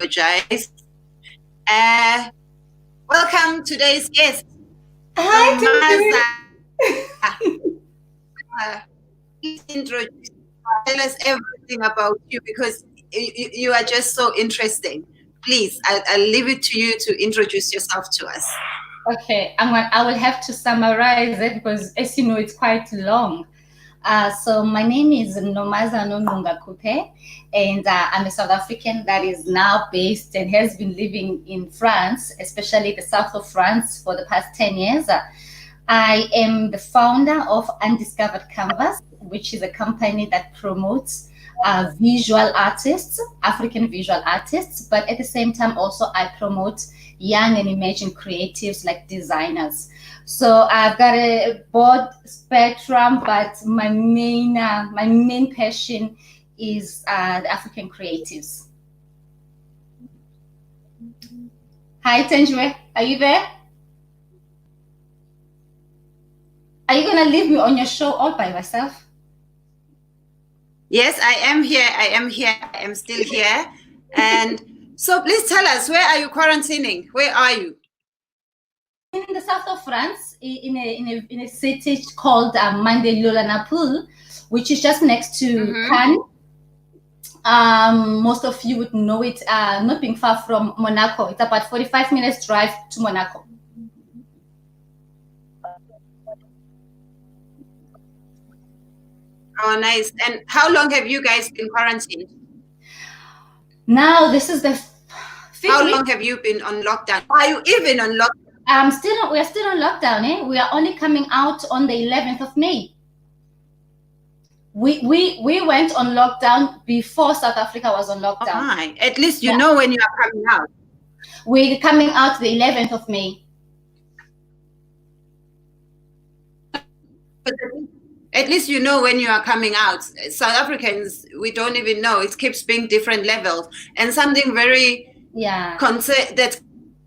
apologize. Welcome today's guest. Hi, Please introduce, tell us everything about you because you are just so interesting. Please, I'll leave it to you to introduce yourself to us. Okay, I will have to summarize it because, as you know, it's quite long. So my name is Nomaza Nongqunga Coupez, and I'm a South African that is now based and has been living in France, especially the south of France, for the past 10 years. I am the founder of Undiscovered Canvas, which is a company that promotes visual artists, African visual artists, but at the same time also I promote young and emerging creatives like designers. So I've got a broad spectrum, but my main passion is the African creatives. Hi, Thenjiwe, are you there? Are you gonna leave me on your show all by myself? Yes, I am here. I am still here. And so please tell us, where are you quarantining? Where are you? In the south of France, in a city called Mantes-la-Napoule, which is just next to Cannes. Most of you would know it, not being far from Monaco. It's about 45 minutes drive to Monaco. Oh, nice. And how long have you guys been quarantined? Now, this is the How long have you been on lockdown? Are you even on lockdown? We are still on lockdown. We are only coming out on the 11th of May. We went on lockdown before South Africa was on lockdown. Oh my. At least you know when you are coming out. We're coming out the 11th of May. At least you know when you are coming out. South Africans, we don't even know. It keeps being different levels. And something very that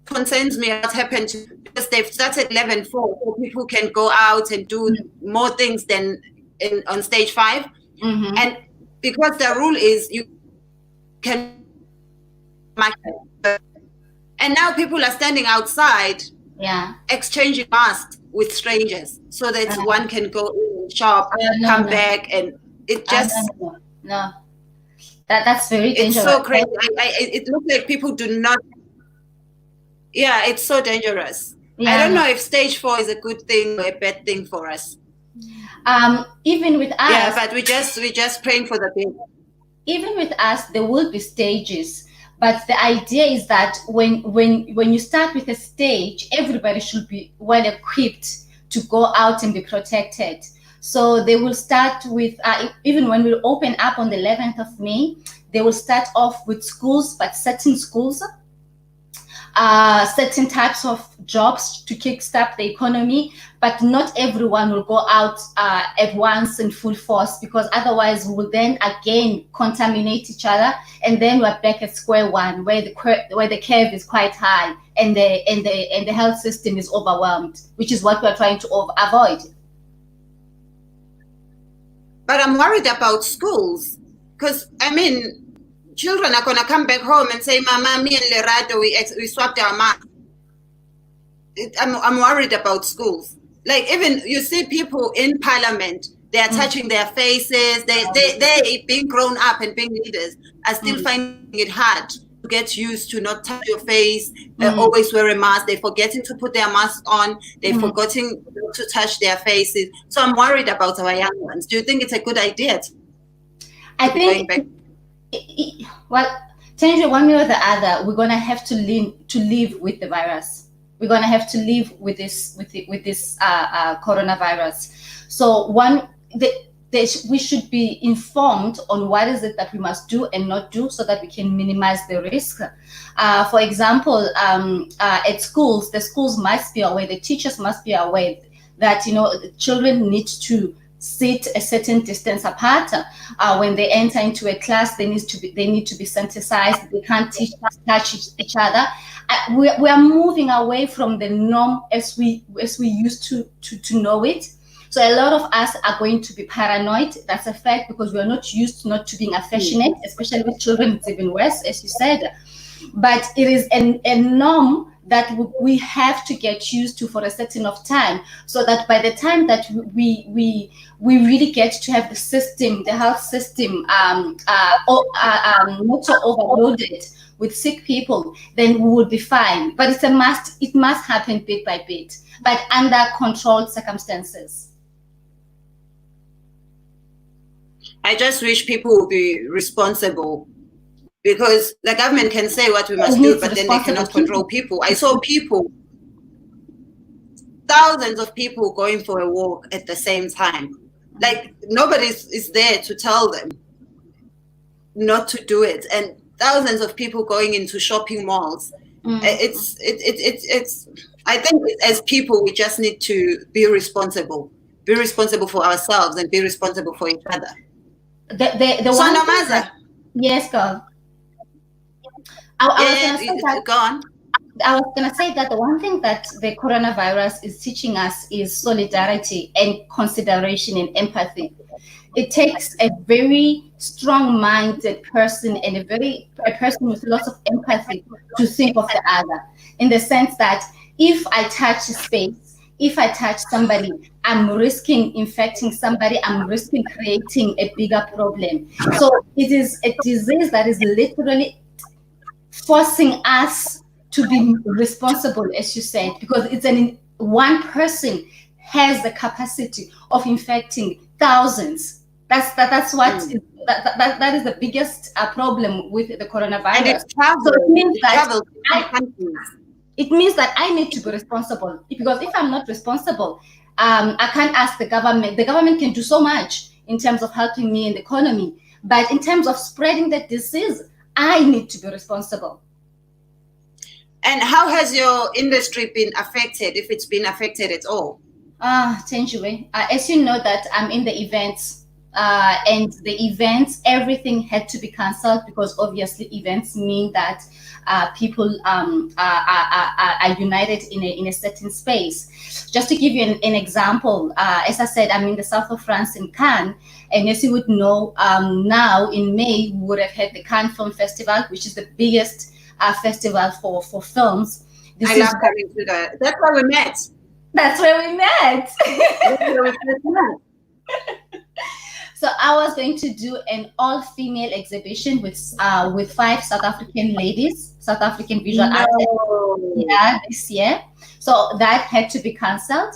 concerns me what happened to, because they've started 11.4, so people can go out and do more things than on stage 5. And because the rule is you can, and now people are standing outside exchanging masks with strangers so that one can go in, shop, come back, and it just that's very dangerous. It's so crazy. It looks like people do not. Yeah, it's so dangerous. I don't know if stage 4 is a good thing or a bad thing for us. Even with us, yeah, but we just praying for the people. Even with us, there will be stages. But the idea is that when you start with a stage, everybody should be well equipped to go out and be protected. So they will start with, even when we open up on the 11th of May, they will start off with schools, but certain schools, certain types of jobs to kickstart the economy, but not everyone will go out at once in full force, because otherwise we will then again contaminate each other, and then we're back at square one, where the curve is quite high and the health system is overwhelmed, which is what we're trying to avoid. But I'm worried about schools, because I mean, children are going to come back home and say, Mama, me and Lerato, we swapped our masks. I'm worried about schools. Like, even you see people in parliament, they are touching their faces. They being grown up and being leaders are still finding it hard to get used to not touch your face, always wear a mask. They're forgetting to put their mask on. They're forgetting to touch their faces. So I'm worried about our young ones. Do you think it's a good idea? I think, well, Thenjiwe, one way or the other, we're gonna have to live with the virus. We're gonna have to live with this coronavirus. So we should be informed on what is it that we must do and not do, so that we can minimize the risk. For example, at schools, the schools must be aware, the teachers must be aware that children need to sit a certain distance apart. When they enter into a class, they need to be sanitized. They can't touch each other. We are moving away from the norm as we used to know it. So a lot of us are going to be paranoid. That's a fact, because we are not used not to being affectionate, especially with children. It's even worse, as you said. but it is a norm that we have to get used to for a certain of time, so that by the time that we really get to have the system, the health system, not so overloaded with sick people, then we will be fine. But it's a must. It must happen bit by bit, but under controlled circumstances. I just wish people would be responsible, because the government can say what we must do, but then they cannot control people. I saw people, thousands of people going for a walk at the same time. Like nobody is there to tell them not to do it, and thousands of people going into shopping malls. It's. I think as people, we just need to be responsible for ourselves and be responsible for each other. The so Nomaza. Yes, girl. I was going to say that the one thing that the coronavirus is teaching us is solidarity and consideration and empathy. It takes a very strong-minded person and a person with lots of empathy to think of the other, in the sense that if I touch a space, if I touch somebody, I'm risking infecting somebody, I'm risking creating a bigger problem. So it is a disease that is literally forcing us to be responsible, as you said, because it's one person has the capacity of infecting thousands. That's what that is the biggest problem with the coronavirus. And it's travel. So it means that I need to be responsible, because if I'm not responsible, I can't ask the government. The government can do so much in terms of helping me in the economy, but in terms of spreading the disease, I need to be responsible. And how has your industry been affected, if it's been affected at all? Thenjiwe, as you know that I'm in the events, and the events, everything had to be cancelled, because obviously events mean that people are united in a certain space. Just to give you an example, as I said, I'm in the south of France in Cannes, and as you would know, now in May we would have had the Cannes Film Festival, which is the biggest festival for films. I love coming to that. That's where we met. That's where we met. So I was going to do an all-female exhibition with 5 South African ladies, South African visual artists, this year. So that had to be cancelled.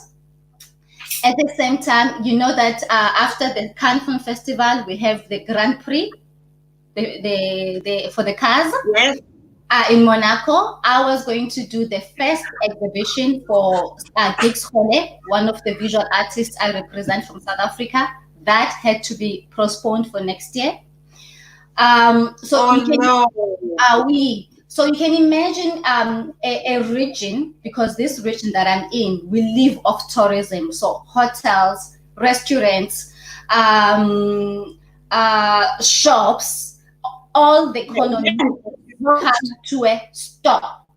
At the same time, you know that after the Cannes Film Festival, we have the Grand Prix for the cars. Yes. In Monaco. I was going to do the first exhibition for Xhosa, one of the visual artists I represent from South Africa. That had to be postponed for next year. So you can imagine a region, because this region that I'm in, we live off tourism. So hotels, restaurants, shops, all the economy come to a stop.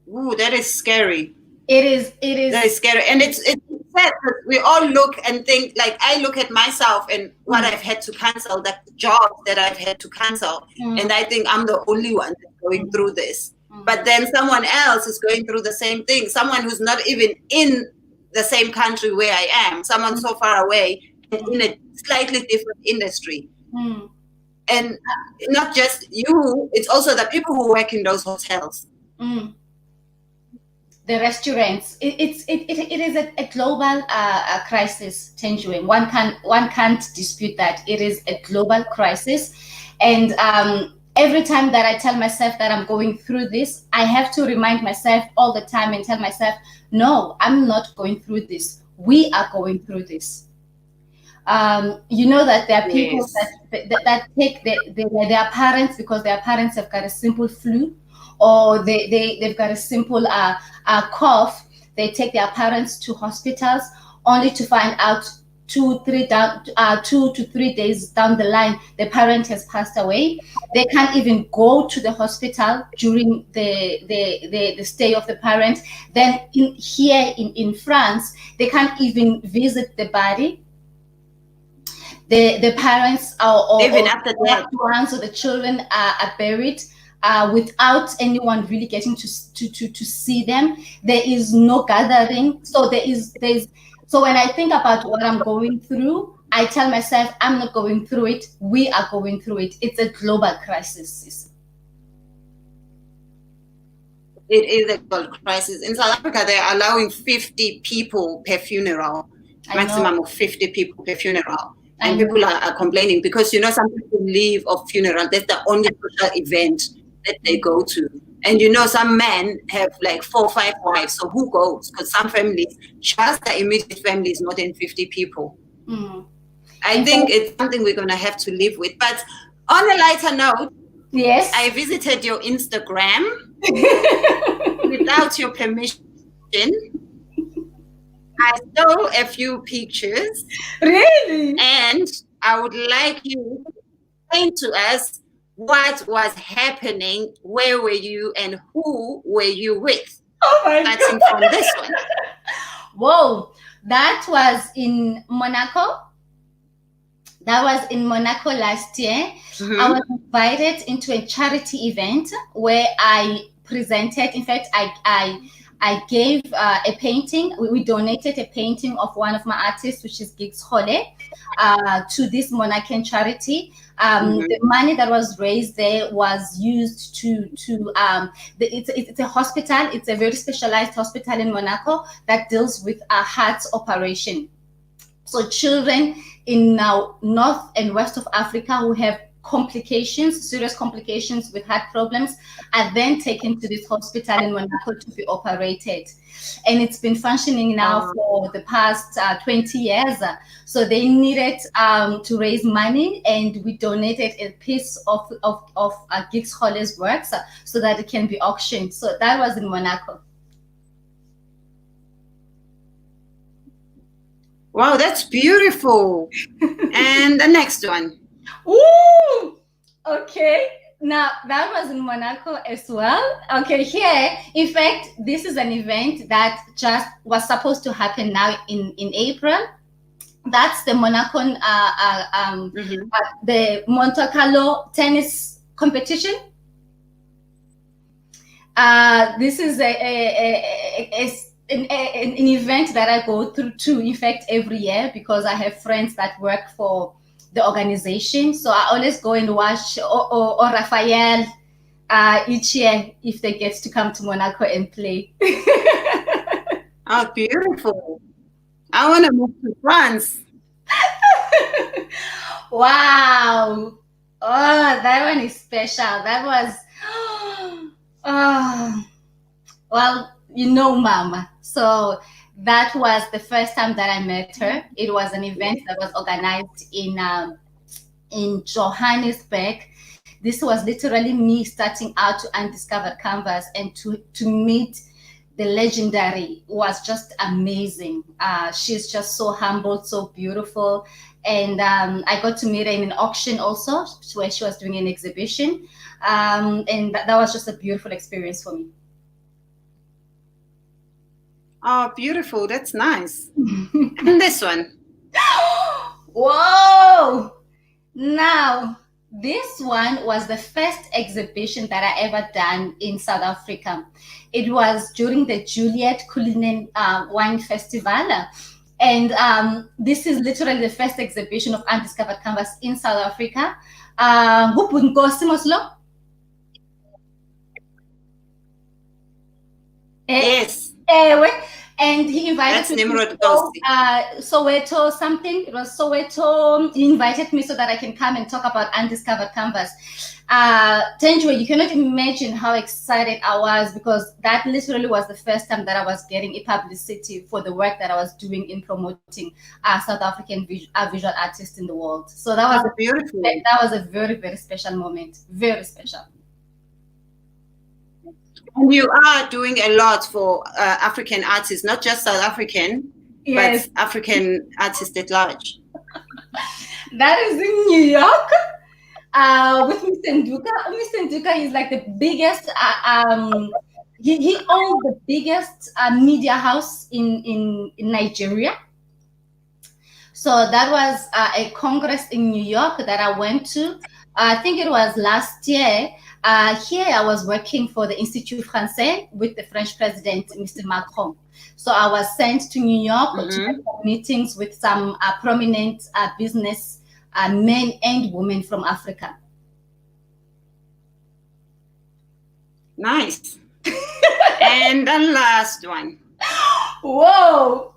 Ooh, that is scary. It is. That is scary, and it's sad that we all look and think. Like I look at myself and what I've had to cancel, the jobs that I've had to cancel, and I think I'm the only one that's going through this. But then someone else is going through the same thing. Someone who's not even in the same country where I am. Someone so far away and in a slightly different industry. And not just you, it's also the people who work in those hotels. The restaurants. It is a global crisis, Thenjiwe. One can't dispute that. It is a global crisis. And every time that I tell myself that I'm going through this, I have to remind myself all the time and tell myself, no, I'm not going through this. We are going through this. You know that there are people that take their parents, because their parents have got a simple flu, or they've got a simple cough. They take their parents to hospitals only to find out 2 to 3 days down the line the parent has passed away. They can't even go to the hospital during the stay of the parent. Then here in France, they can't even visit the body. the parents or even after that, ones or the children are buried without anyone really getting to see them. There is no gathering. So so when I think about what I'm going through, I tell myself, I'm not going through it. We are going through it. It's a global crisis. It is a global crisis. In South Africa, they're allowing 50 people per funeral, maximum of 50 people per funeral. And people are complaining because, you know, some people leave of funeral. That's the only social event that they go to. And, you know, some men have like 4 or 5 wives. So who goes? Because some families, just the immediate family is more than 50 people. I think it's something we're going to have to live with. But on a lighter note, yes, I visited your Instagram without your permission. I saw a few pictures. Really? And I would like you to explain to us what was happening, where were you, and who were you with? Oh my God. From this one. Whoa, that was in Monaco. That was in Monaco last year. I was invited into a charity event where I presented. In fact, I gave a painting. We donated a painting of one of my artists, which is Xhosa, to this Monacan charity. The money that was raised there was used it's a hospital. It's a very specialized hospital in Monaco that deals with a heart operation. So children in North and West of Africa who have complications, serious complications with heart problems, are then taken to this hospital in Monaco to be operated. And it's been functioning now for the past 20 years. So they needed to raise money, and we donated a piece of Xhola's works so that it can be auctioned. So that was in Monaco. Wow, that's beautiful. And the next one. Ooh, okay. Now, that was in Monaco as well. Okay, here, in fact, this is an event that just was supposed to happen now in April. That's the Monaco, the Monte Carlo tennis competition. This is an event that I go through too, in fact, every year, because I have friends that work for the organization. So I always go and watch or Rafael each year if they get to come to Monaco and play. Oh, beautiful. I want to move to France. Wow. Oh, that one is special. That was, well, you know, Mama. So that was the first time that I met her. It was an event that was organized in Johannesburg. This was literally me starting out to Undiscovered Canvas, and to meet the legendary was just amazing. She's just so humble, so beautiful. And I got to meet her in an auction also, where she was doing an exhibition. And that was just a beautiful experience for me. Oh, beautiful. That's nice. And this one. Whoa! Now, this one was the first exhibition that I ever done in South Africa. It was during the Juliet Cullinan Wine Festival. And this is literally the first exhibition of Undiscovered Canvas in South Africa. Yes. And he invited me to Soweto something. It was Soweto. He invited me so that I can come and talk about Undiscovered Canvas. Thenjiwe, you cannot imagine how excited I was, because that literally was the first time that I was getting a publicity for the work that I was doing in promoting South African visual artists in the world. So that was beautiful. That was a very, very special moment. Very special. And you are doing a lot for African artists, not just South African, yes, but African artists at large. That is in New York with Mr. Nduka. Mr. Nduka is like the biggest, he owns the biggest media house in Nigeria. So that was a congress in New York that I went to. I think it was last year. Here I was working for the Institut Français with the French president, Mr. Macron. So I was sent to New York to have meetings with some prominent business men and women from Africa. Nice. And the last one. Whoa.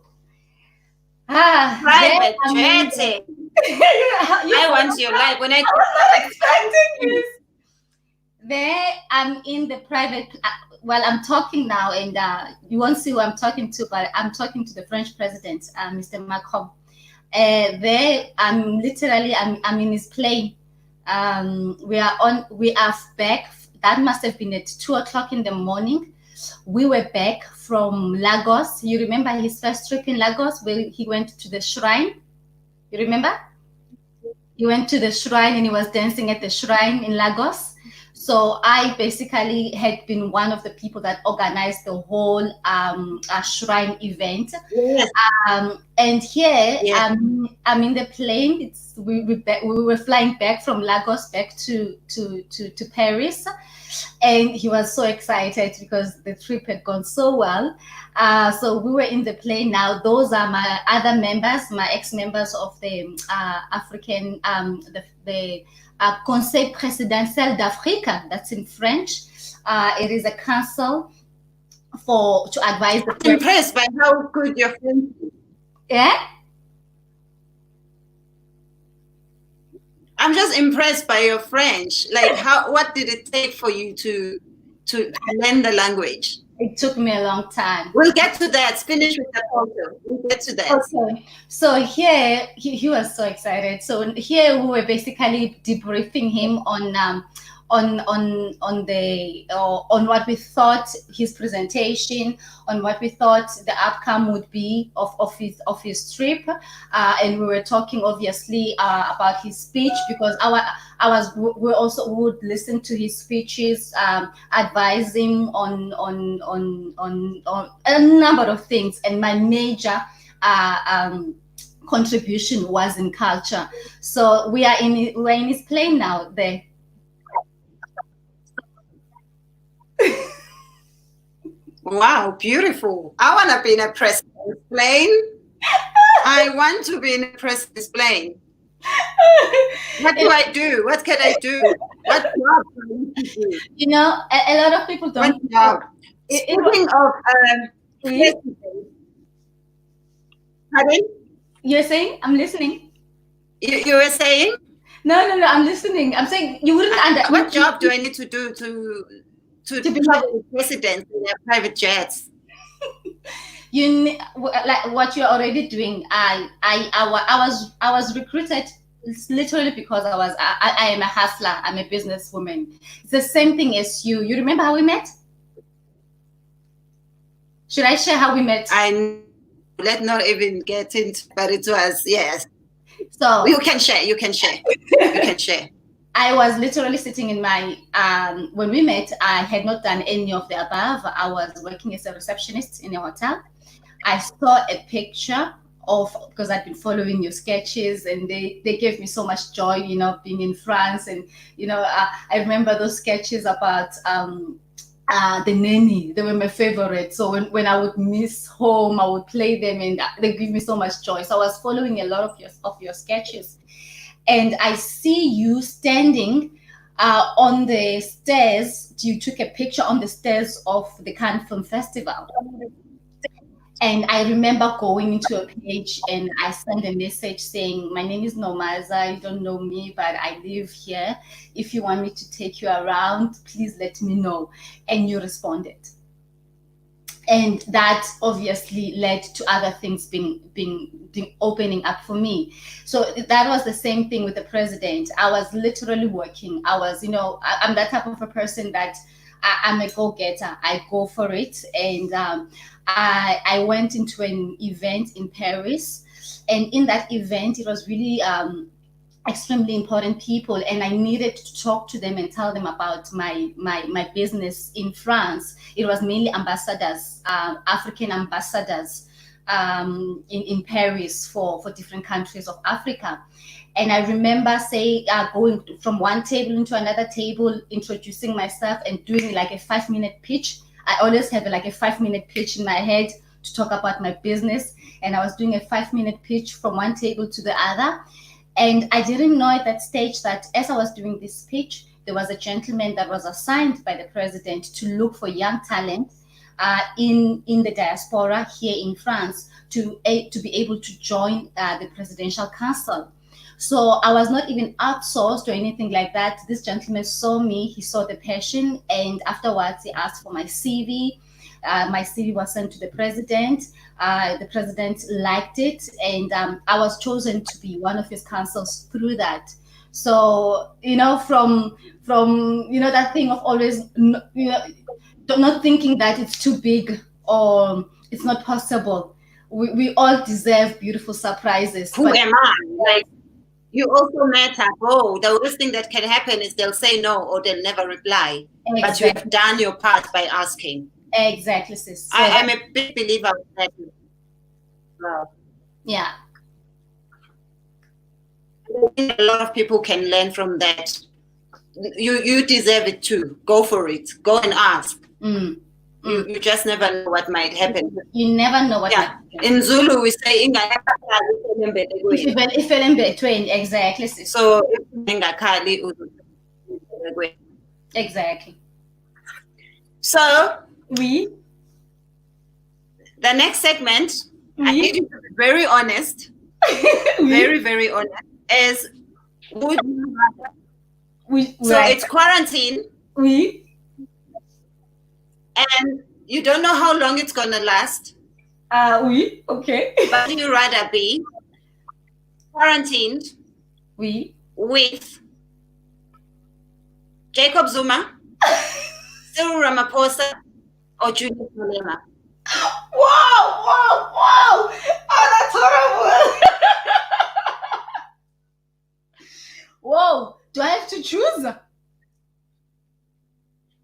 Private jetting. I want you like when I was not expecting this. There I'm in the private, well, I'm talking now, and you won't see who I'm talking to, but I'm talking to the French president, Mr. Macron. There I'm literally, I'm in his plane. We are back. That must have been at 2 o'clock in the morning. We were back from Lagos. You remember his first trip in Lagos where he went to the shrine? You remember? He went to the shrine and he was dancing at the shrine in Lagos. So I basically had been one of the people that organized the whole shrine event. Yes. And here I'm in the plane. We were flying back from Lagos back to Paris. And he was so excited because the trip had gone so well. So we were in the plane now. Those are my other members, my ex-members of the African, the Conseil Présidentiel d'Afrique. That's in French. It is a council to advise the I'm impressed by how good your French is. Yeah? I'm just impressed by your French. Like, what did it take for you to learn the language? It took me a long time. We'll get to that. Finish with the photo. We'll get to that. Okay. So here, he was so excited. So here we were basically debriefing him on what we thought his presentation, on what we thought the outcome would be of his trip, and we were talking obviously about his speech, because we also would listen to his speeches, advising on a number of things, and my major contribution was in culture. So we're in his plane now there. Wow, beautiful. I want to be in a president's plane. I want to be in a president's plane. What do I do? What can I do? What job do I need to do? You know, a lot of people don't. What job? Speaking of president. Pardon? You're saying? I'm listening. You were saying? No, I'm listening. I'm saying you wouldn't understand. What job do I need to do to be travel with presidents in their private jets? Like what you're already doing. I was recruited literally because I am a hustler. I'm a businesswoman. It's the same thing as you. You remember how we met? Should I share how we met? Let's not even get into, but it was, yes. So you can share. You can share. I was literally sitting in my, when we met, I had not done any of the above. I was working as a receptionist in a hotel. I saw a picture because I'd been following your sketches, and they gave me so much joy, you know, being in France. And, you know, I remember those sketches about the nanny. They were my favorite. So when I would miss home, I would play them, and they give me so much joy. So I was following a lot of your sketches. And I see you standing on the stairs. You took a picture on the stairs of the Cannes Film Festival. And I remember going into a page and I sent a message saying, my name is Nomaza, you don't know me, but I live here. If you want me to take you around, please let me know. And you responded. And that obviously led to other things being opening up for me. So that was the same thing with the president. I was literally working. I was, you know, I'm that type of a person that I'm a go-getter. I go for it. And I went into an event in Paris. And in that event, it was really extremely important people, and I needed to talk to them and tell them about my business in France. It was mainly ambassadors, African ambassadors in Paris for different countries of Africa. And I remember going from one table into another table, introducing myself and doing like a 5-minute pitch. I always have like a 5-minute pitch in my head to talk about my business. And I was doing a 5-minute pitch from one table to the other. And I didn't know at that stage that as I was doing this pitch, there was a gentleman that was assigned by the president to look for young talent in the diaspora here in France to be able to join the presidential council. So I was not even outsourced or anything like that. This gentleman saw me, he saw the passion, and afterwards he asked for my CV. My CV was sent to the president. The president liked it, and I was chosen to be one of his counsels through that. So, from that thing of always, not thinking that it's too big or it's not possible. We all deserve beautiful surprises. Who am I? Like, you also matter. Oh, the worst thing that can happen is they'll say no or they'll never reply. Exactly. But you have done your part by asking. Exactly, sis. So I'm a big believer of that. Wow. Yeah. A lot of people can learn from that. You deserve it too. Go for it. Go and ask. You just never know what might happen. You never know what might happen. In Zulu, we say, exactly. So, exactly. So, the next segment, I need you to be very honest, very, very honest, is would you rather? So it's quarantine. And you don't know how long it's going to last. Okay. But would you rather be quarantined with Jacob Zuma, Cyril Ramaphosa, or Julius Malema? Wow! Oh, that's horrible. Whoa, do I have to choose?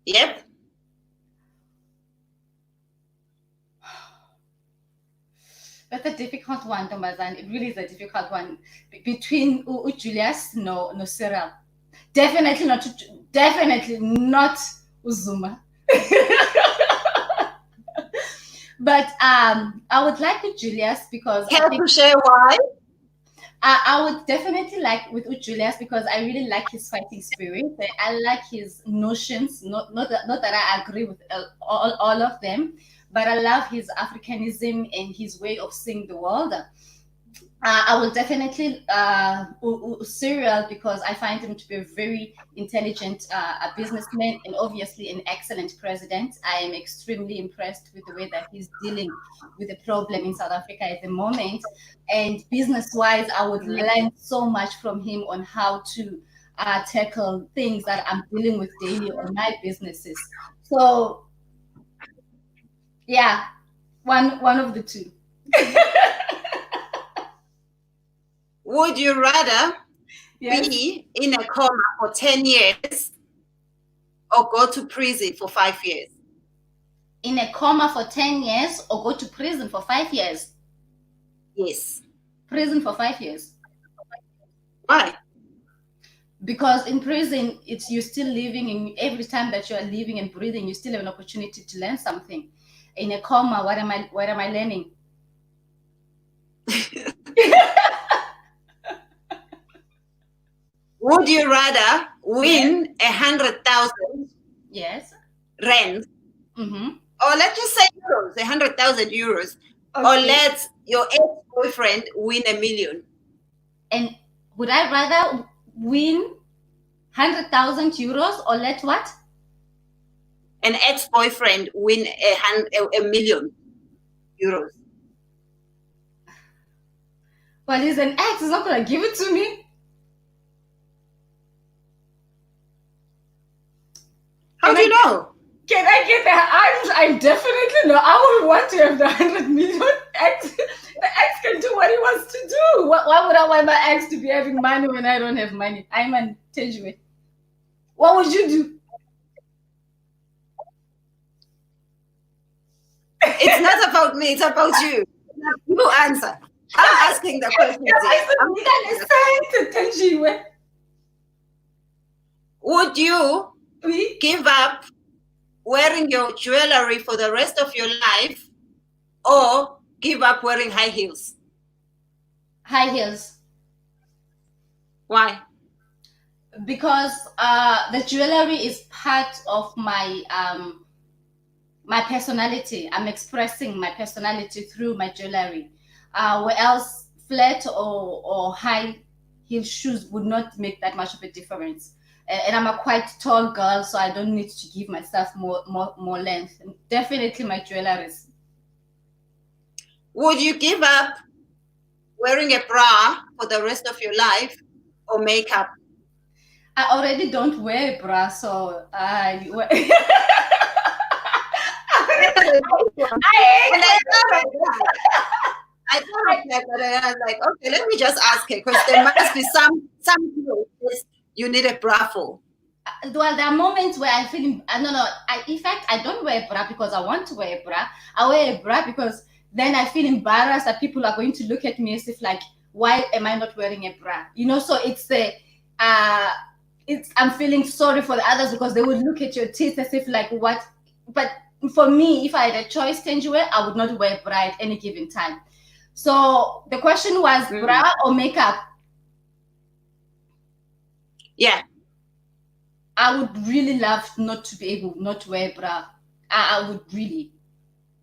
Yep. That's a difficult one, Nomaza. It really is a difficult one. Between Julius, no Cyril. Definitely not Uzuma. But I would like with Julius because Care to share why? I would definitely like with Julius because I really like his fighting spirit. I like his notions. Not that I agree with all of them, but I love his Africanism and his way of seeing the world. I will definitely Cyril because I find him to be a very intelligent a businessman and obviously an excellent president. I am extremely impressed with the way that he's dealing with the problem in South Africa at the moment. And business-wise, I would learn so much from him on how to tackle things that I'm dealing with daily on my businesses. So, yeah, one of the two. Would you rather be in a coma for 10 years or go to prison for 5 years? In a coma for 10 years or go to prison for 5 years? Yes. Prison for 5 years. Why? Because in prison, you're still living, and every time that you are living and breathing, you still have an opportunity to learn something. In a coma, what am I learning? Would you rather win 100,000 rand, or let's just say euros, 100,000 euros, or let your ex-boyfriend win 1 million? And would I rather win 100,000 euros or let what? An ex-boyfriend win 1 million euros. Well, he's an ex. He's not going to give it to me. How do you know? Can I get that? I definitely know. I would want to have the 100 million ex. The ex can do what he wants to do. Why would I want my ex to be having money when I don't have money? I'm on Thenjiwe. What would you do? It's not about me. It's about you. You answer. I'm asking the question. Thenjiwe. Would you give up wearing your jewelry for the rest of your life or give up wearing high heels? High heels. Why? Because the jewelry is part of my my personality. I'm expressing my personality through my jewelry. Where else flat or high heel shoes would not make that much of a difference. And I'm a quite tall girl, so I don't need to give myself more length. And definitely my jewelry. Would you give up wearing a bra for the rest of your life or makeup? I already don't wear a bra, so I was like, okay, let me just ask her, because there must be some clothes you need a bra for. Well, there are moments where I feel, in fact, I don't wear a bra because I want to wear a bra. I wear a bra because then I feel embarrassed that people are going to look at me as if like, why am I not wearing a bra? You know, so it's the, I'm feeling sorry for the others because they would look at your teeth as if like, what? But for me, if I had a choice, Thenjiwe, I would not wear a bra at any given time. So the question was bra or makeup? Yeah. I would really love not to be able not to wear a bra. I would really.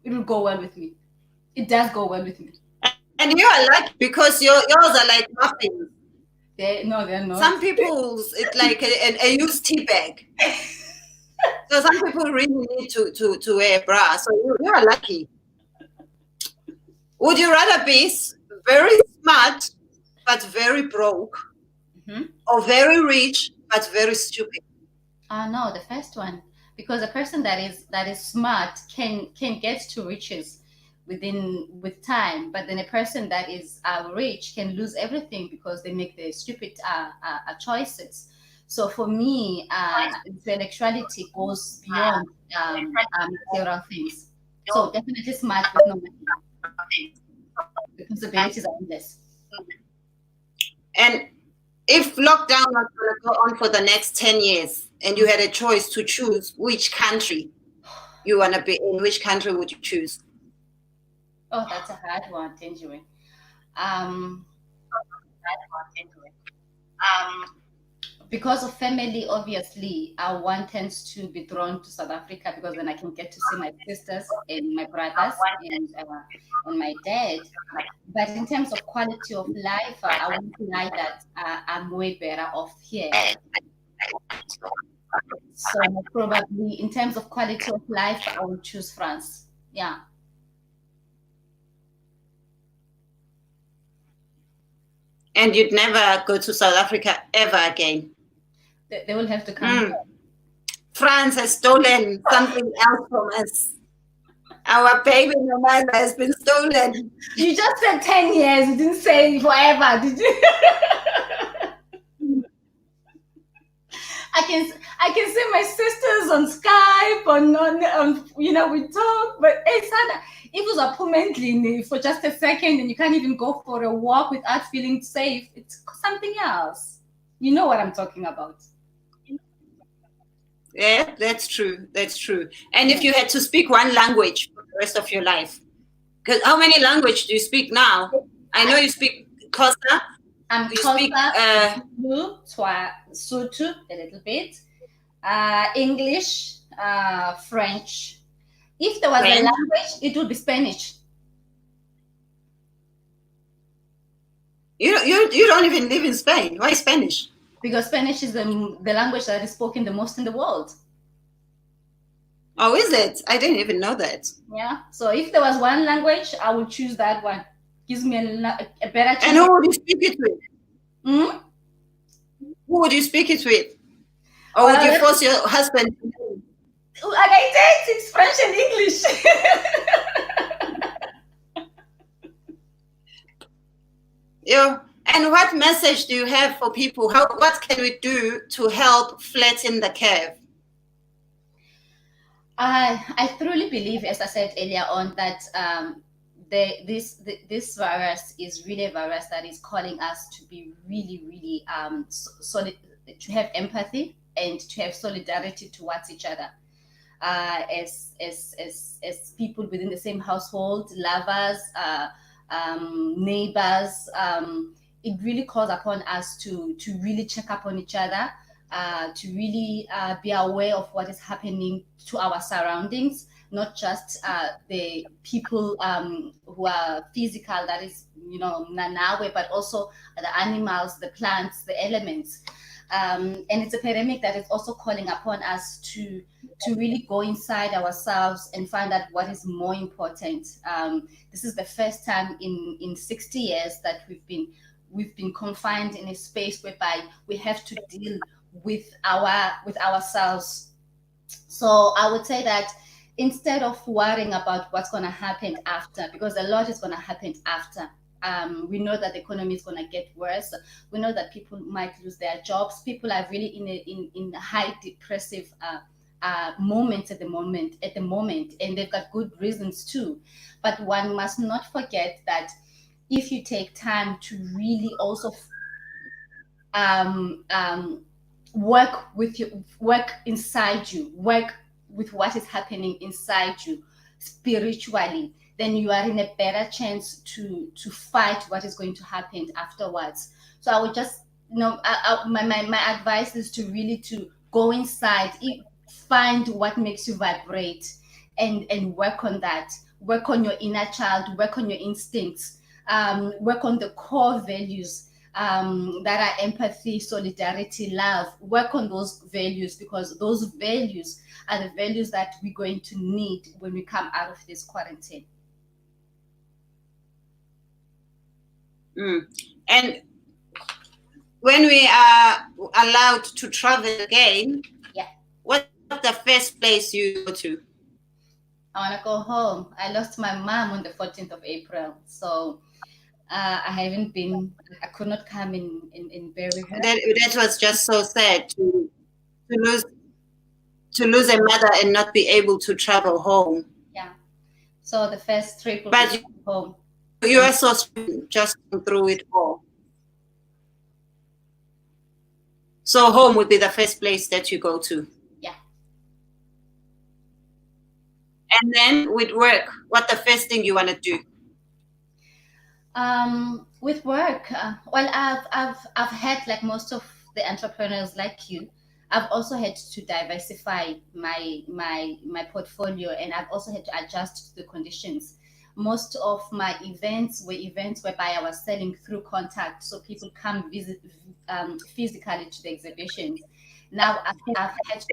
It would go well with me. It does go well with me. And you are lucky because yours are like muffins. No, they're not. Some people's it's like a used tea bag. So some people really need to wear a bra. So you are lucky. Would you rather be very smart but very broke, or very rich but very stupid? No, the first one, because a person that is smart can get to riches with time, but then a person that is rich can lose everything because they make the stupid choices. So for me, intellectuality goes beyond material things. So definitely smart with no money. The possibilities are endless. And if lockdown was going to go on for the next 10 years and you had a choice to choose which country you want to be in, which country would you choose? Oh, that's a hard one, Thenjiwe. Because of family, obviously, one tends to be drawn to South Africa because then I can get to see my sisters and my brothers and my dad. But in terms of quality of life, I won't lie that I'm way better off here. So probably in terms of quality of life, I will choose France. Yeah. And you'd never go to South Africa ever again? They will have to come. France has stolen something else from us. Our baby Nomaza has been stolen. You just said 10 years. You didn't say forever, did you? I can see my sisters on Skype, on we talk, but hey, Sana, if it was permanently for just a second and you can't even go for a walk without feeling safe, it's something else. You know what I'm talking about. Yeah, that's true. That's true. And if you had to speak one language for the rest of your life, because how many languages do you speak now? I know you speak Xhosa. You speak Sotho a little bit, English, French. If there was a language, it would be Spanish. You don't even live in Spain. Why Spanish? Because Spanish is the language that is spoken the most in the world. Oh, is it? I didn't even know that. Yeah. So if there was one language, I would choose that one. Gives me a better chance. And who would you speak it with? Who would you speak it with? Or would you force your husband to do? Like I said, it's French and English. Yeah. And what message do you have for people? What can we do to help flatten the curve? I truly believe, as I said earlier on, that this virus is really a virus that is calling us to be really, really solid, to have empathy and to have solidarity towards each other. As people within the same household, lovers, neighbors, it really calls upon us to really check up on each other, to really be aware of what is happening to our surroundings, not just the people who are physical, that is, Nanawe, but also the animals, the plants, the elements. And it's a pandemic that is also calling upon us to really go inside ourselves and find out what is more important. This is the first time in 60 years that we've been confined in a space whereby we have to deal with ourselves. So I would say that instead of worrying about what's going to happen after, because a lot is going to happen after. We know that the economy is going to get worse. We know that people might lose their jobs. People are really in a high depressive moment at the moment, and they've got good reasons too. But one must not forget that if you take time to really also work inside you, work with what is happening inside you spiritually, then you are in a better chance to fight what is going to happen afterwards. So I would just, my advice is to really to go inside, find what makes you vibrate, and work on that. Work on your inner child, work on your instincts, work on the core values that are empathy, solidarity, love. Work on those values, because those values are the values that we're going to need when we come out of this quarantine. And when we are allowed to travel again, what's the first place you go to? I want to go home. I lost my mom on the 14th of April, so I haven't been. I could not come in bury her. That was just so sad to lose a mother and not be able to travel home. Yeah. So the first trip will be home. You are so just through it all. So home would be the first place that you go to. Yeah. And then with work, what the first thing you want to do? With work, well, I've had, like most of the entrepreneurs like you, I've also had to diversify my portfolio, and I've also had to adjust to the conditions. Most of my events were events whereby I was selling through contact, so people come visit physically to the exhibitions. Now I've had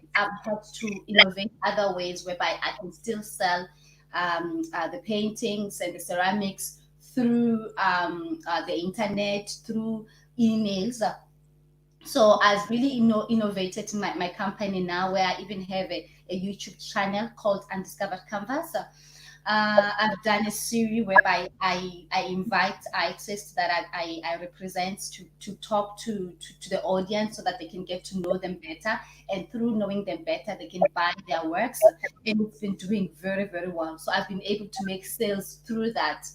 to innovate other ways whereby I can still sell the paintings and the ceramics through the internet, through emails. So I've really innovated my company now, where I even have a YouTube channel called Undiscovered Canvas. I've done a series whereby I invite artists that I represent to talk to the audience, so that they can get to know them better, and through knowing them better, they can buy their works, and it's been doing very, very well. So I've been able to make sales through that.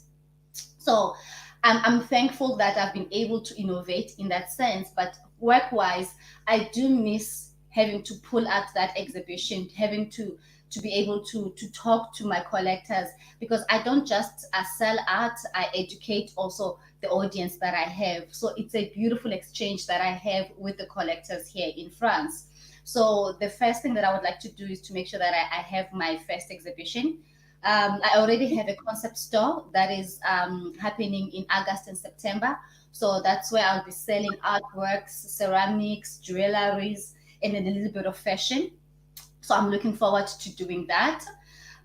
So I'm thankful that I've been able to innovate in that sense. But work-wise, I do miss having to pull out that exhibition, having to be able to talk to my collectors, because I don't just sell art, I educate also the audience that I have. So it's a beautiful exchange that I have with the collectors here in France. So the first thing that I would like to do is to make sure that I have my first exhibition. I already have a concept store that is happening in August and September. So that's where I'll be selling artworks, ceramics, jewelries, and then a little bit of fashion. So I'm looking forward to doing that.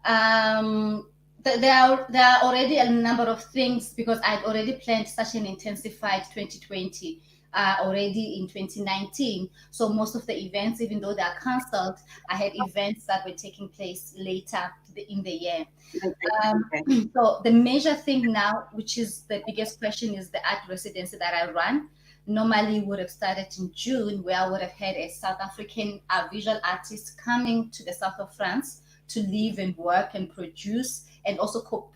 There are already a number of things, because I'd already planned such an intensified 2020 already in 2019. So most of the events, even though they are cancelled, I had events that were taking place later in the year. So the major thing now, which is the biggest question, is the art residency that I run. Normally would have started in June, where I would have had a South African visual artist coming to the south of France to live and work and produce and also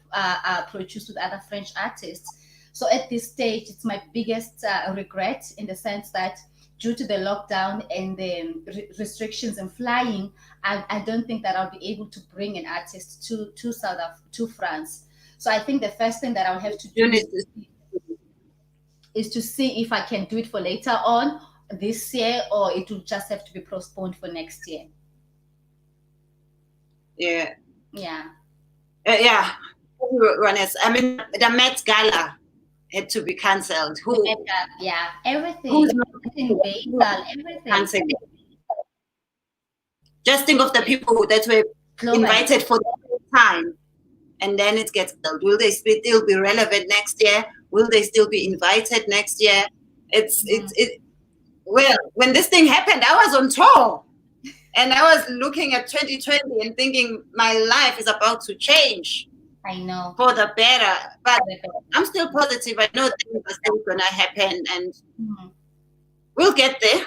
produce with other French artists. So at this stage, it's my biggest regret, in the sense that due to the lockdown and the restrictions in flying, I don't think that I'll be able to bring an artist to France. So I think the first thing that I'll have to do is to see if I can do it for later on this year, or it will just have to be postponed for next year. Yeah. Yeah. Yeah. I mean, the Met Gala had to be cancelled. Yeah, everything. Everything. Just think of the people that were invited for the first time, and then it gets killed. Will they still be relevant next year? Will they still be invited next year? Well, when this thing happened, I was on tour, and I was looking at 2020 and thinking my life is about to change. I know. For the better, but I'm still positive. I know things are still gonna happen, and we'll get there.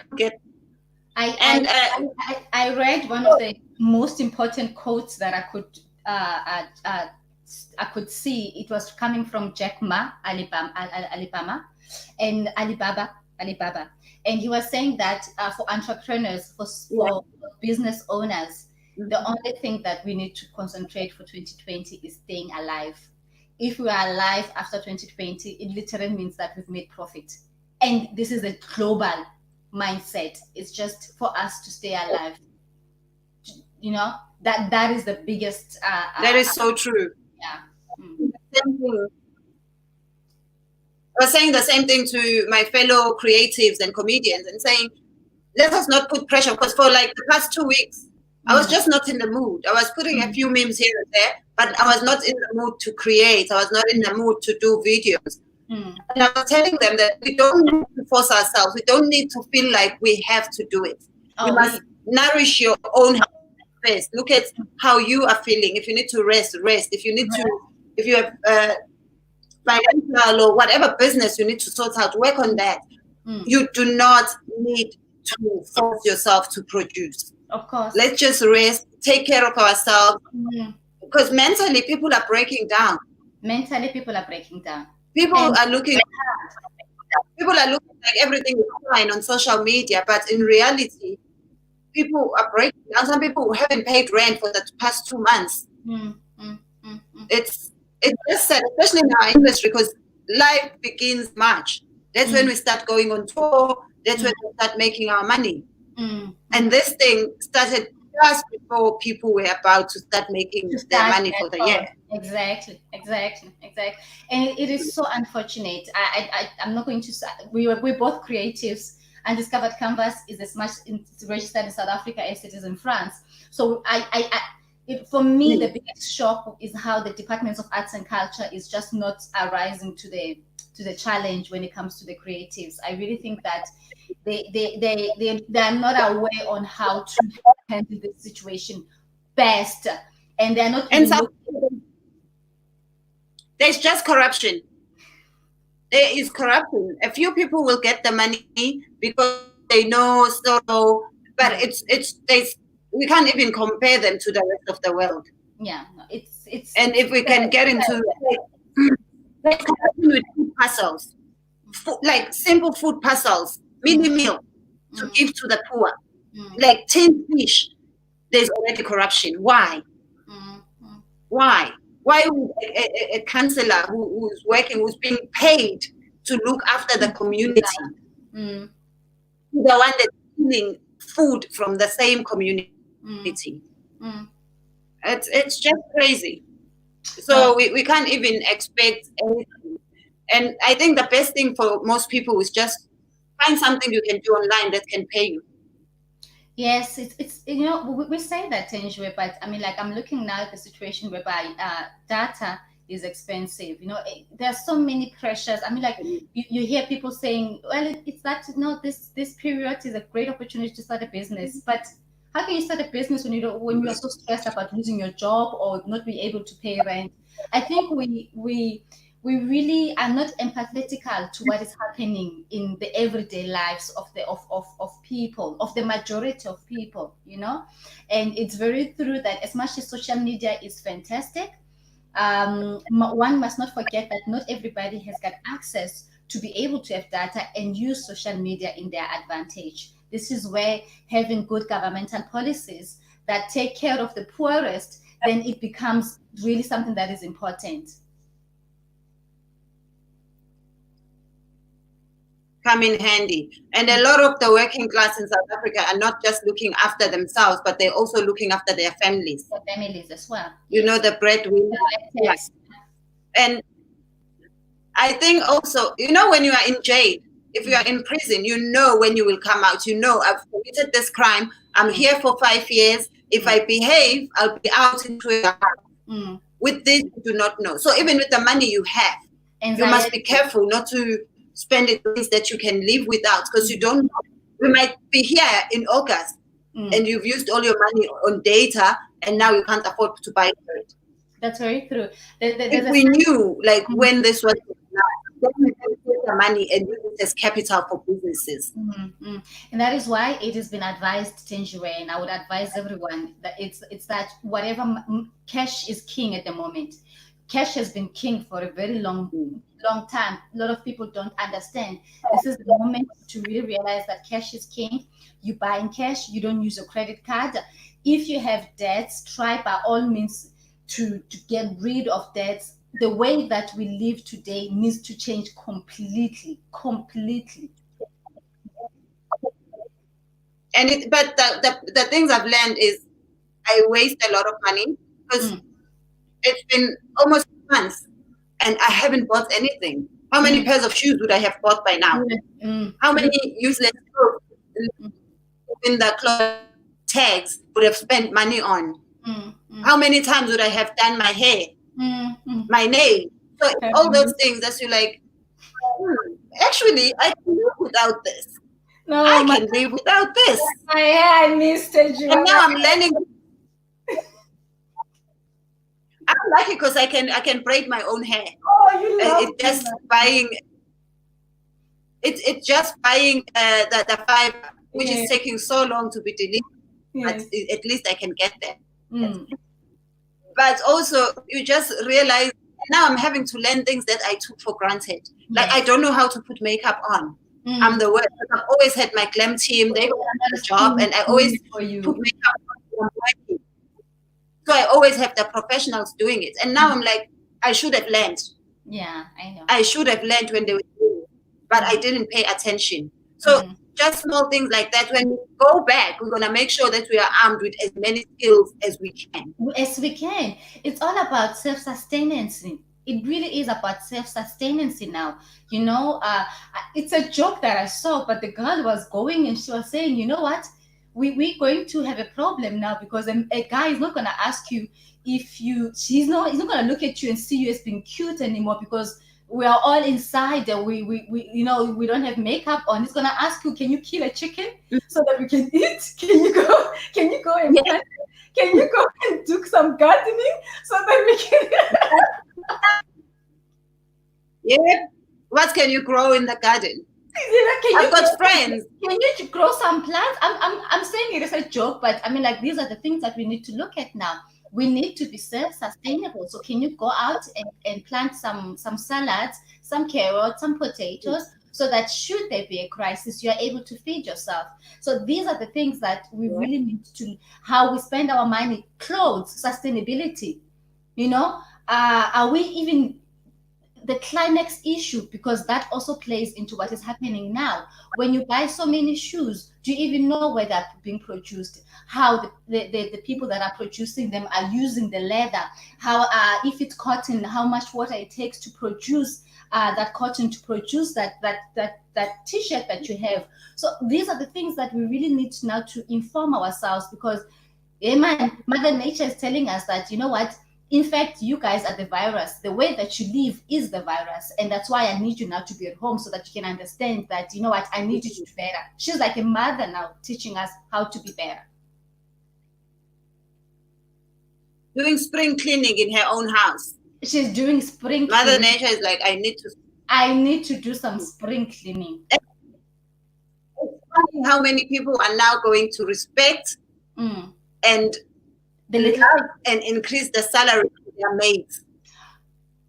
I read one of the most important quotes that I could see. It was coming from Jack Ma, Alibaba, and he was saying that for entrepreneurs, for business owners, the only thing that we need to concentrate for 2020 is staying alive. If we are alive after 2020, it literally means that we've made profit. And this is a global mindset. It's just for us to stay alive. You know, that is the biggest. That is so true. Yeah. I was saying the same thing to my fellow creatives and comedians, and saying, let us not put pressure, because for like the past 2 weeks, I was just not in the mood. I was putting a few memes here and there, but I was not in the mood to create. I was not in the mood to do videos. And I was telling them that we don't need to force ourselves. We don't need to feel like we have to do it. You must nourish your own health first. Look at how you are feeling. If you need to rest, rest. If you need to, if you have financial or whatever business you need to sort out, work on that. You do not need to force yourself to produce. Of course. Let's just rest, take care of ourselves. Because mentally, people are breaking down. Mentally, people are breaking down. People are looking like everything is fine on social media, but in reality, people are breaking down. Some people haven't paid rent for the past 2 months. It's just sad, especially in our industry, because life begins March. That's when we start going on tour. That's when we start making our money. And this thing started just before people were about to start making their money for the year. Exactly. And it is so unfortunate. I'm not going to say, we're both creatives, and Discovered Canvas is as much registered in South Africa as it is in France. So for me, the biggest shock is how the Departments of Arts and Culture is just not arising to the challenge when it comes to the creatives. I really think that they are not aware on how to handle this situation best, and they're not. And there's just corruption. There is corruption. A few people will get the money because they know so, but we can't even compare them to the rest of the world. Yeah, it's. And if we can get into like with food parcels, like simple food parcels, mini meal to give to the poor, like 10 fish, there's already corruption. Why? Why would a councillor who's working, who's being paid to look after the community, the one that's stealing food from the same community? It's just crazy. So we can't even expect anything. And I think the best thing for most people is just find something you can do online that can pay you. Yes, it's we say that, Thenjiwe, but I mean, like, I'm looking now at the situation whereby data is expensive. There are so many pressures. I mean, like, you hear people saying, well, it's that this period is a great opportunity to start a business, but how can you start a business when you are so stressed about losing your job or not being able to pay rent? I think we really are not empathetical to what is happening in the everyday lives of people, of the majority of people, And it's very true that as much as social media is fantastic, one must not forget that not everybody has got access to be able to have data and use social media in their advantage. This is where having good governmental policies that take care of the poorest, then it becomes really something that is important. Come in handy. And a lot of the working class in South Africa are not just looking after themselves, but they're also looking after their families. Their families as well. You know, the breadwinner. Yes. And I think also, you know, when you are in jail, if you are in prison, you know when you will come out. You know, I've committed this crime. I'm here for 5 years. If I behave, I'll be out into a house. With this, you do not know. So even with the money you have, you must be careful not to spend it on things that you can live without, because you don't know. We might be here in August and you've used all your money on data and now you can't afford to buy it. That's very true. If we knew, like, when this was, then we can take the money and use it as capital for businesses. And that is why it has been advised, Thenjiwe, and I would advise everyone that it's that whatever cash is king at the moment. Cash has been king for a very long time. A lot of people don't understand. This is the moment to really realize that cash is king. You buy in cash. You don't use a credit card. If you have debts, try by all means to get rid of debts. The way that we live today needs to change completely. And but the things I've learned is I waste a lot of money because it's been almost months and I haven't bought anything. How many pairs of shoes would I have bought by now? How many useless clothes in the clothes tags would have spent money on? How many times would I have done my hair, my nails? So all those things that you're like, actually, I can live without this. No, I can live without this. My hair, I missed it. And now I'm learning. I'm lucky because I can braid my own hair. Oh, you love it's just buying. It's just buying the fiber, which is taking so long to be delivered. But at least I can get there. But also, you just realize now I'm having to learn things that I took for granted. Like I don't know how to put makeup on. I'm the worst. I've always had my glam team. They go on the job, and I always put makeup on when I'm working. So I always have the professionals doing it. And now I'm like, I should have learned. Yeah, I know. I should have learned when they were doing it, but I didn't pay attention. So just small things like that. When we go back, we're going to make sure that we are armed with as many skills as we can. As we can. It's all about self-sustenance. It really is about self-sustenance now. You know, it's a joke that I saw, but the girl was going and she was saying, you know what? We're going to have a problem now because a guy is not going to ask you if he's not going to look at you and see you as being cute anymore because we are all inside and we don't have makeup on. He's going to ask you, can you kill a chicken so that we can eat? Can you go and can you go and do some gardening so that we can? Yeah. What can you grow in the garden? I've got friends. Can you grow some plants? I'm saying it as a joke, but I mean, like, these are the things that we need to look at now. We need to be self-sustainable. So can you go out and plant some salads, some carrots, some potatoes, so that should there be a crisis, you are able to feed yourself. So these are the things that we really need to, how we spend our money. Clothes, sustainability, you know, are we even the climax issue, because that also plays into what is happening now. When you buy so many shoes, do you even know where they're being produced? How the people that are producing them are using the leather? How if it's cotton, how much water it takes to produce that cotton, to produce that t-shirt that you have. So these are the things that we really need now to inform ourselves, because Mother Nature is telling us that, you know what, in fact, you guys are the virus. The way that you live is the virus. And that's why I need you now to be at home so that you can understand that, you know what, I need you to be better. She's like a mother now teaching us how to be better. Doing spring cleaning in her own house. She's doing spring cleaning. Mother cleaning. Nature is like, I need to do some spring cleaning. It's funny how many people are now going to respect and increase the salary to their maids.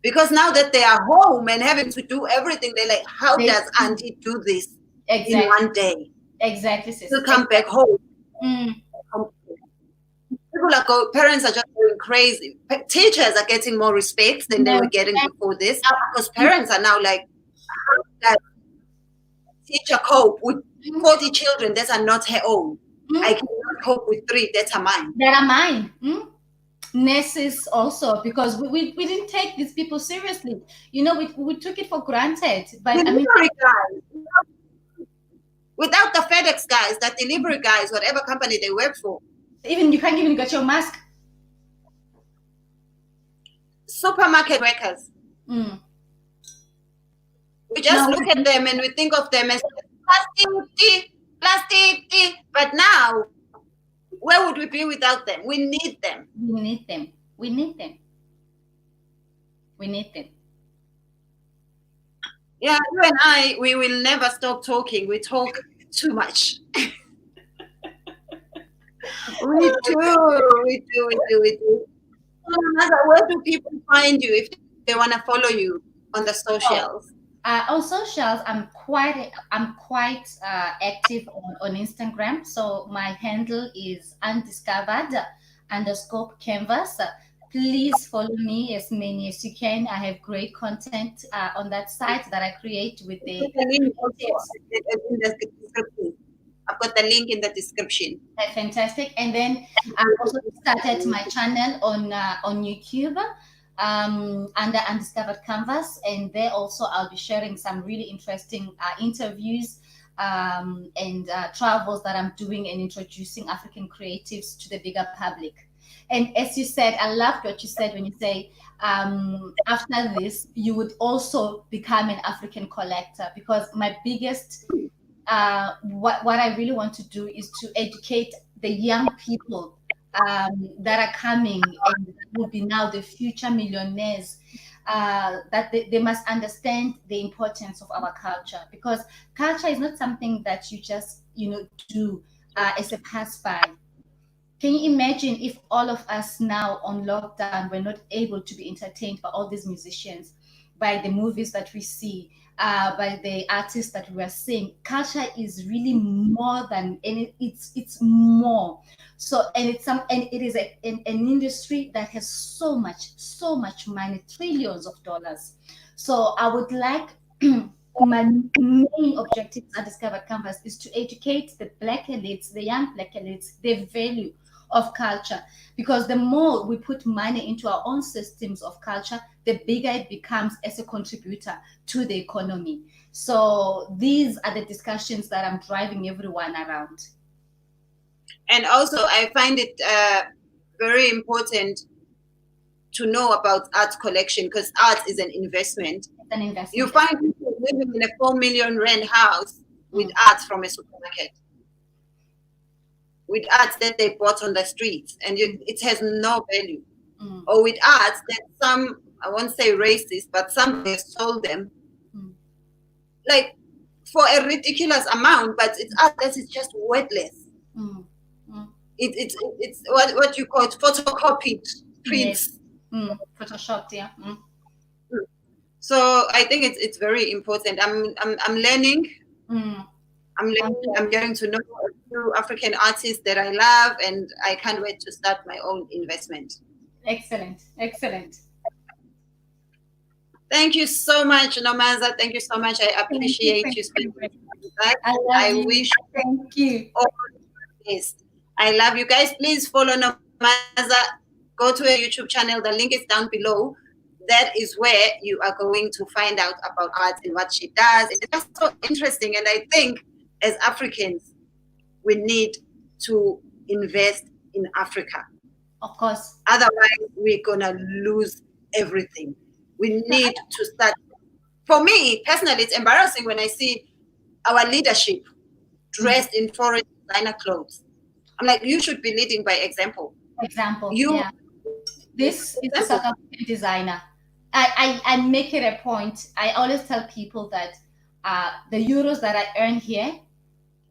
Because now that they are home and having to do everything, they're like, how does Auntie do this in one day? Exactly, sis. To come back home. Parents are just going crazy. Teachers are getting more respect than they were getting before this, because parents are now like, how does teacher cope with 40 children that are not her own? I cannot cope with 3 that are mine. That are mine. Nurses also, because we didn't take these people seriously. You know, we took it for granted. But delivery guys, without the FedEx guys, the delivery guys, whatever company they work for, even you can't even get your mask. Supermarket workers. We just look at them and we think of them as plastic. But now, where would we be without them? We need them. We need them. We need them. We need them. Yeah, you and I, we will never stop talking. We talk too much. We do. Where do people find you if they want to follow you on the socials? On socials, I'm quite active on Instagram. So my handle is undiscovered_canvas. Please follow me as many as you can. I have great content on that site that I create with the I've got the link in the description. Fantastic. And then I also started my channel on YouTube under Undiscovered Canvas, and there also I'll be sharing some really interesting interviews and travels that I'm doing and introducing African creatives to the bigger public. And as you said, I loved what you said when you say after this you would also become an African collector, because my biggest what I really want to do is to educate the young people that are coming and will be now the future millionaires, that they must understand the importance of our culture, because culture is not something that you just do as a pass by. Can you imagine if all of us now on lockdown were not able to be entertained by all these musicians, by the movies that we see, by the artists that we are seeing? Culture is really more than it's more. So it is an industry that has so much money, trillions of dollars. So I would like my main objective at Discovered Canvas is to educate the Black elites, the young Black elites, the value of culture, because the more we put money into our own systems of culture, the bigger it becomes as a contributor to the economy. So these are the discussions that I'm driving everyone around. And also I find it very important to know about art collection, because art is an investment. It's an investment. You find people living in a 4 million rand house with art from a supermarket, with art that they bought on the streets, and it has no value. Or with art that some, I won't say racist, but some have sold them like for a ridiculous amount, but it's art that is just worthless. It's what you call it, photocopied prints. Yes. Photoshopped, yeah. So I think it's very important. I'm learning. I'm getting to know a few African artists that I love, and I can't wait to start my own investment. Excellent. Thank you so much, Nomaza. Thank you so much. I appreciate you spending time with us. I wish. Thank you. All the best. I love you guys. Please follow Nomaza. Go to her YouTube channel. The link is down below. That is where you are going to find out about art and what she does. It's just so interesting. And I think as Africans, we need to invest in Africa. Of course. Otherwise, we're going to lose everything. We need to start. For me, personally, it's embarrassing when I see our leadership dressed in foreign designer clothes. I'm like, you should be leading by example. Yeah. This is a South African designer. I make it a point. I always tell people that the euros that I earn here,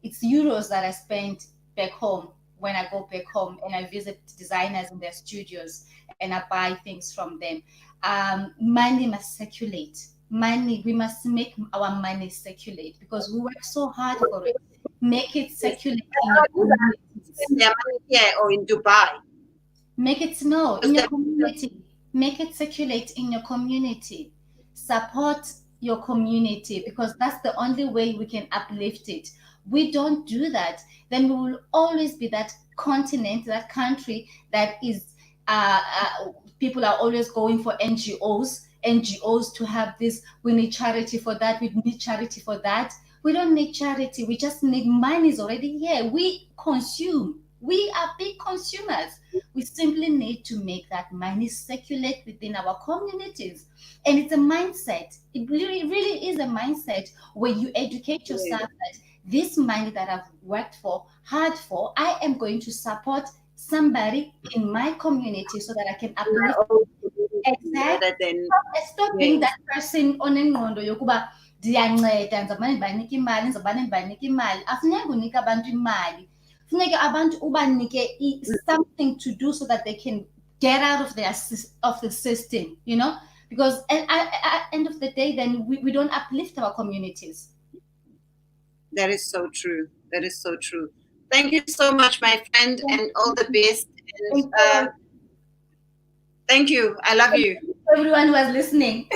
it's euros that I spend back home when I go back home and I visit designers in their studios and I buy things from them. money must circulate. Money, we must make our money circulate because we work so hard for it. Make it circulate in your communities. Here or in Dubai. Make it in your community. Make it circulate in your community. Support your community because that's the only way we can uplift it. We don't do that, then we will always be that continent, that country that is people are always going for NGOs to have this. We need charity for that. We need charity for that. We don't need charity. We just need money is already here. We consume. We are big consumers. We simply need to make that money circulate within our communities. And it's a mindset. It really is a mindset where you educate yourself that this money that I've worked hard for, I am going to support somebody in my community so that I can uplift. Exactly. Stop being that person on engqondo yokuba ndiyanceda ngizobana ndibanike imali ngizobana ndibanike imali. Afuneka unika abantu imali. Funeka abantu ubanike something to do so that they can get out of the system, you know, because at end of the day, then we don't uplift our communities. That is so true. That is so true. Thank you so much, my friend, and all the best. And, thank you. I love you. Everyone who was listening.